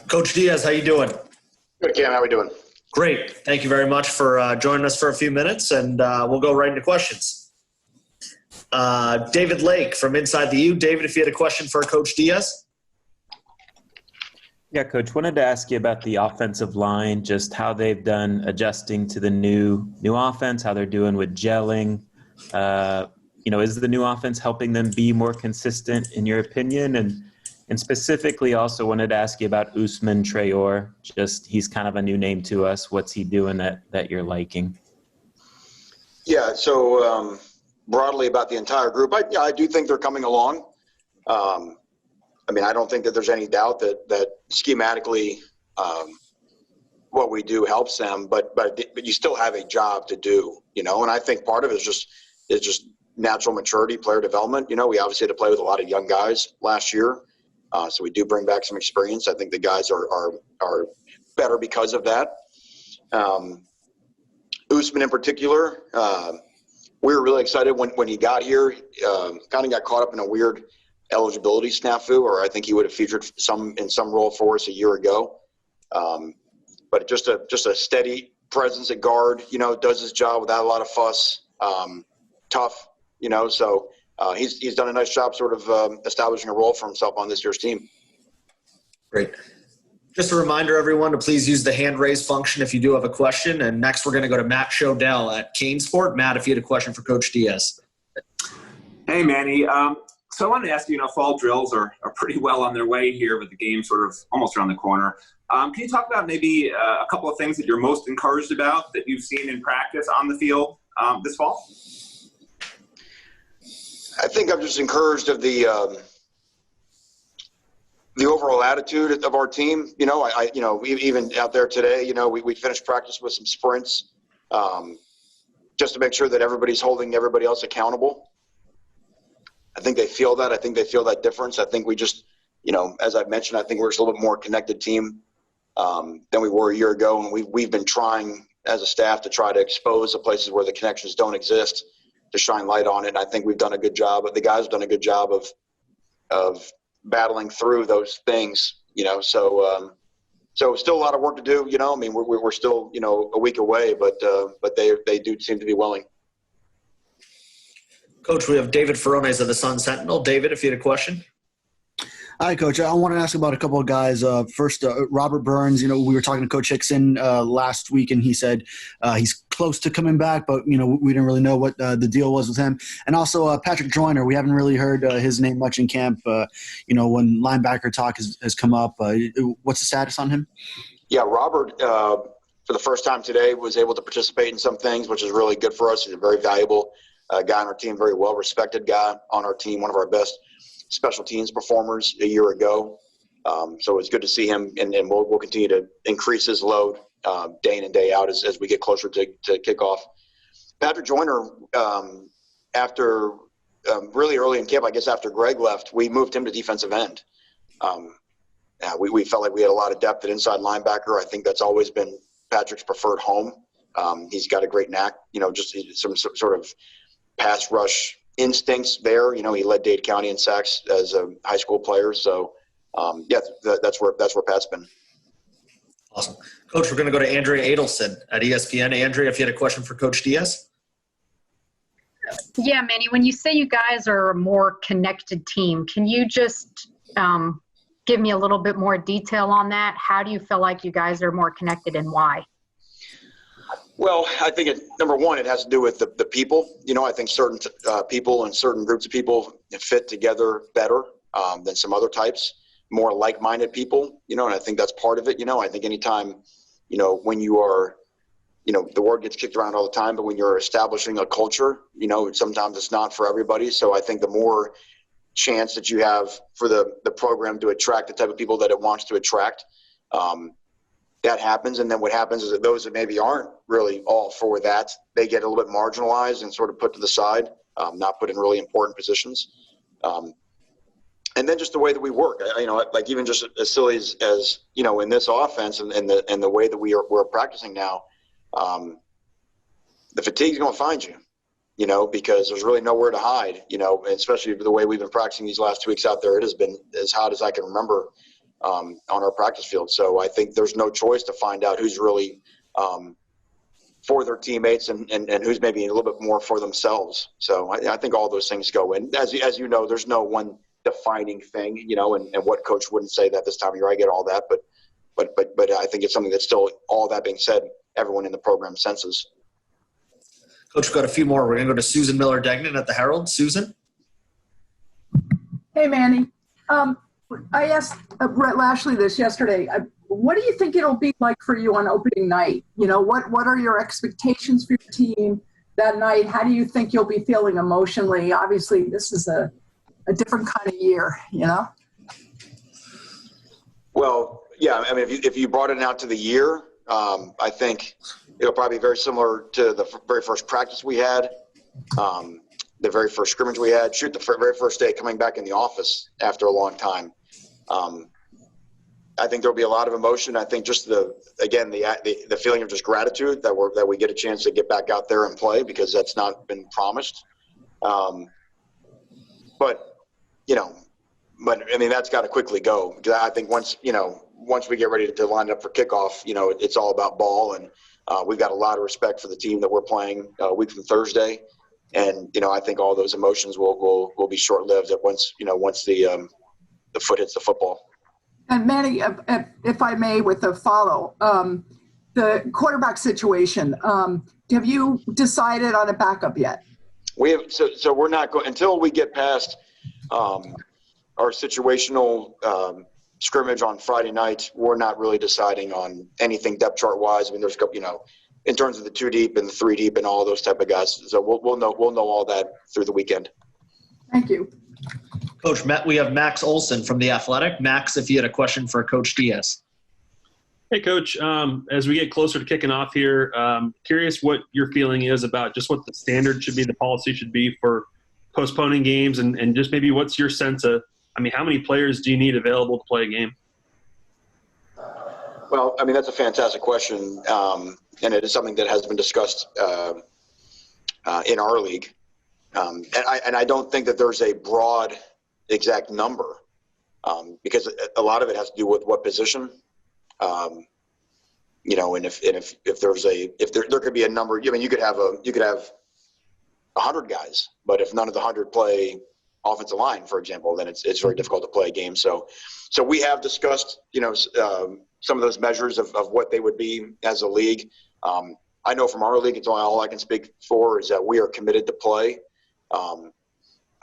Coach Diaz, how you doing? Good, Cam. How we doing? Great. Thank you very much for joining us for a few minutes, and we'll go right into questions. David Lake from Inside the U. David, if you had a question for Coach Diaz. Yeah, Coach, wanted to ask you about the offensive line, just how they've done adjusting to the new offense, how they're doing with gelling. Is the new offense helping them be more consistent in your opinion? And specifically also wanted to ask you about Usman Traore. Just he's kind of a new name to us. What's he doing that you're liking? Yeah, so broadly about the entire group, I do think they're coming along. I don't think that there's any doubt that schematically what we do helps them, but you still have a job to do, and I think part of it is just natural maturity, player development. We obviously had to play with a lot of young guys last year, so we do bring back some experience. I think the guys are better because of that. Usman in particular, we were really excited when he got here. Kind of got caught up in a weird eligibility snafu, or I think he would have featured in some role for us a year ago. But just a steady presence at guard, does his job without a lot of fuss, tough, so he's done a nice job sort of establishing a role for himself on this year's team. Great. Just a reminder, everyone, to please use the hand raise function if you do have a question. And next we're going to go to Matt Chodell at CaneSport. Matt, if you had a question for Coach Diaz. Hey, Manny. So I wanted to ask you, fall drills are pretty well on their way here with the game sort of almost around the corner. Can you talk about maybe a couple of things that you're most encouraged about that you've seen in practice on the field this fall? I think I'm just encouraged of the overall attitude of our team. Even out there today, we finished practice with some sprints just to make sure that everybody's holding everybody else accountable. I think they feel that. I think they feel that difference. I think we just, as I mentioned, I think we're just a little bit more connected team than we were a year ago. And we've been trying as a staff to try to expose the places where the connections don't exist, to shine light on it. And I think we've done a good job. But the guys have done a good job of battling through those things, So still a lot of work to do, we're still, a week away, but they do seem to be willing. Coach, we have David Ferronese of the Sun Sentinel. David, if you had a question. Hi, Coach. I want to ask about a couple of guys. First, Robert Burns. We were talking to Coach Hickson last week, and he said he's close to coming back, but we didn't really know what the deal was with him. And also Patrick Joyner. We haven't really heard his name much in camp. When linebacker talk has come up, what's the status on him? Yeah, Robert, for the first time today, was able to participate in some things, which is really good for us. He's a very valuable guy on our team, very well-respected guy on our team, one of our best special teams performers a year ago. So it's good to see him, and we'll continue to increase his load day in and day out as we get closer to kickoff. Patrick Joyner, after really early in camp, I guess after Greg left, we moved him to defensive end. We felt like we had a lot of depth at inside linebacker. I think that's always been Patrick's preferred home. He's got a great knack, just some sort of pass rush instincts there. He led Dade County in sacks as a high school player. So, that's where Pat's been. Awesome. Coach, we're going to go to Andrea Adelson at ESPN. Andrea, if you had a question for Coach Diaz. Yeah, Manny, when you say you guys are a more connected team, can you just give me a little bit more detail on that? How do you feel like you guys are more connected, and why? Well, I think number one, it has to do with the people. I think certain people and certain groups of people fit together better than some other types, more like-minded people, and I think that's part of it. I think anytime, when you are, the word gets kicked around all the time, but when you're establishing a culture, sometimes it's not for everybody. So I think the more chance that you have for the program to attract the type of people that it wants to attract, that happens. And then what happens is that those that maybe aren't really all for that, they get a little bit marginalized and sort of put to the side, not put in really important positions. And then just the way that we work, like even just as silly as in this offense and the way that we're practicing now, the fatigue's going to find you, because there's really nowhere to hide, and especially the way we've been practicing these last 2 weeks out there. It has been as hot as I can remember on our practice field. So I think there's no choice to find out who's really for their teammates and who's maybe a little bit more for themselves. So I think all those things go in. As you know, there's no one defining thing, and what coach wouldn't say that this time of year. I get all that, but I think it's something that's still, all that being said, everyone in the program senses. Coach, we've got a few more. We're going to go to Susan Miller-Degnan at the Herald. Susan? Hey, Manny. I asked Brett Lashley this yesterday. What do you think it'll be like for you on opening night? What are your expectations for your team that night? How do you think you'll be feeling emotionally? Obviously, this is a different kind of year, Well, yeah, I mean, if you brought it out to the year, I think it'll probably be very similar to the very first practice we had, the very first scrimmage we had, the very first day coming back in the office after a long time. I think there'll be a lot of emotion. I think just the feeling of just gratitude that we get a chance to get back out there and play, because that's not been promised. But I mean, that's got to quickly go. I think once we get ready to line up for kickoff, it's all about ball, and we've got a lot of respect for the team that we're playing a week from Thursday. And, I think all those emotions will be short-lived once the foot hits the football. And Manny, if I may, with a follow, the quarterback situation, have you decided on a backup yet? We have, so we're not going until we get past our situational scrimmage on Friday night. We're not really deciding on anything depth chart wise. I mean, there's a couple, in terms of the 2 deep and the 3 deep and all those type of guys. So we'll know all that through the weekend. Thank you. Coach, we have Max Olson from The Athletic. Max, if you had a question for Coach Diaz. Hey, Coach. As we get closer to kicking off here, curious what your feeling is about just what the standard should be, the policy should be for postponing games, and just maybe what's your sense of, how many players do you need available to play a game? Well, that's a fantastic question, and it is something that has been discussed in our league. And I don't think that there's a broad exact number, because a lot of it has to do with what position, and if there could be a number. You could have 100 guys, but if none of the 100 play offensive line, for example, then it's very difficult to play a game. So we have discussed some of those measures of what they would be as a league. I know from our league, it's all I can speak for is that we are committed to play.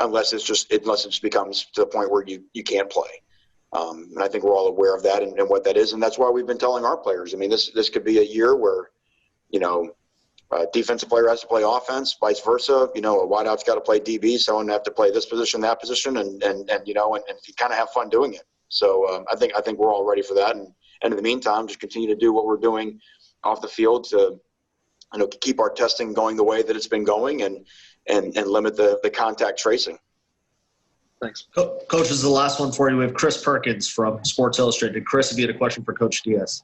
Unless it just becomes to the point where you can't play. And I think we're all aware of that and what that is. And that's why we've been telling our players. This could be a year where, a defensive player has to play offense, vice versa. A wideout's got to play DB, someone have to play this position, that position, and you kind of have fun doing it. So I think we're all ready for that. And in the meantime, just continue to do what we're doing off the field to, keep our testing going the way that it's been going and limit the contact tracing. Thanks. Coach, this is the last one for you. We have Chris Perkins from Sports Illustrated. Chris, if you had a question for Coach Diaz.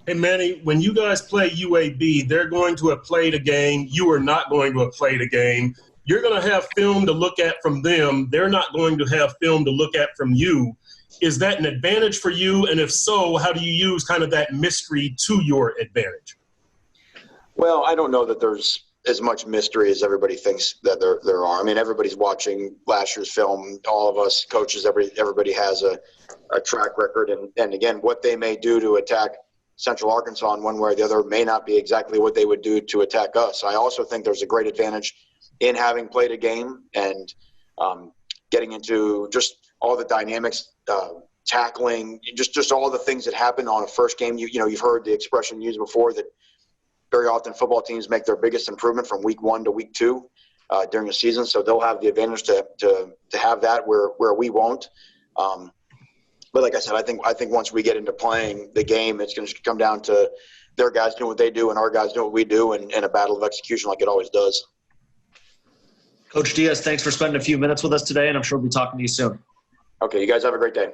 Hey, Manny, when you guys play UAB, they're going to have played a game. You are not going to have played a game. You're going to have film to look at from them. They're not going to have film to look at from you. Is that an advantage for you? And if so, how do you use kind of that mystery to your advantage? Well, I don't know that there's as much mystery as everybody thinks that there are. Everybody's watching last year's film. All of us coaches, everybody has a track record. And again, what they may do to attack Central Arkansas in one way or the other may not be exactly what they would do to attack us. I also think there's a great advantage in having played a game and getting into just all the dynamics, tackling, just all the things that happen on a first game. You've heard the expression used before that very often football teams make their biggest improvement from week 1 to week 2 during the season. So they'll have the advantage to have that where we won't. But like I said, I think once we get into playing the game, it's going to come down to their guys doing what they do and our guys doing what we do, and a battle of execution like it always does. Coach Diaz, thanks for spending a few minutes with us today, and I'm sure we'll be talking to you soon. Okay, you guys have a great day.